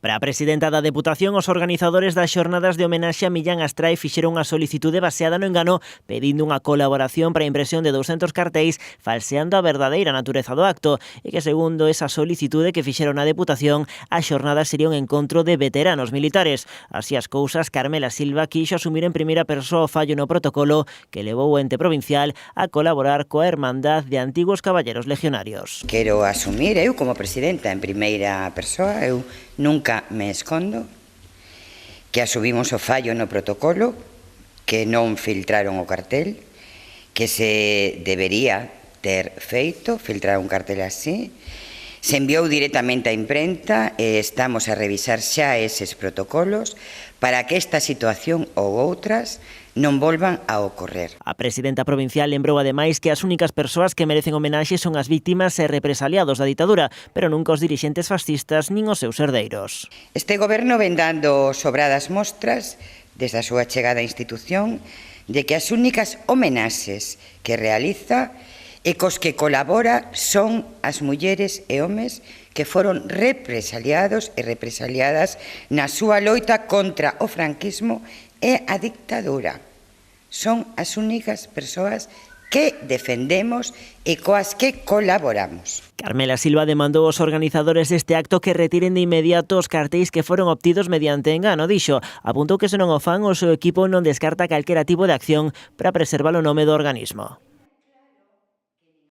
Para a presidenta da Deputación, os organizadores das xornadas de homenaxe a Millán Astray fixeron unha solicitude baseada no engano pedindo unha colaboración para a impresión de 200 cartéis falseando a verdadeira natureza do acto e que, segundo esa solicitude que fixeron a Deputación, a xornada sería un encontro de veteranos militares. Así as cousas, Carmela Silva quixo asumir en primeira persoa o fallo no protocolo que levou o ente provincial a colaborar coa Hermandad de Antigos Caballeros Legionarios. Quero asumir, eu como presidenta en primeira persoa, eu nunca me escondo, que asumimos o fallo no protocolo, que non filtraron o cartel, que se debería ter feito, filtrar un cartel así, se enviou directamente á imprenta e estamos a revisar xa eses protocolos para que esta situación ou outras non volvan a ocorrer. A presidenta provincial lembrou ademais que as únicas persoas que merecen homenaxe son as víctimas e represaliados da ditadura, pero nunca os dirixentes fascistas nin os seus herdeiros. Este goberno ven dando sobradas mostras desde a súa chegada á institución de que as únicas homenaxes que realiza e cos que colabora son as mulleres e homes que foron represaliados e represaliadas na súa loita contra o franquismo e a dictadura. Son as únicas persoas que defendemos e coas que colaboramos. Carmela Silva demandou aos organizadores deste acto que retiren de inmediato os cartéis que foron obtidos mediante engano, dixo. Apuntou que se non o fan, o seu equipo non descarta calquera tipo de acción para preservar o nome do organismo.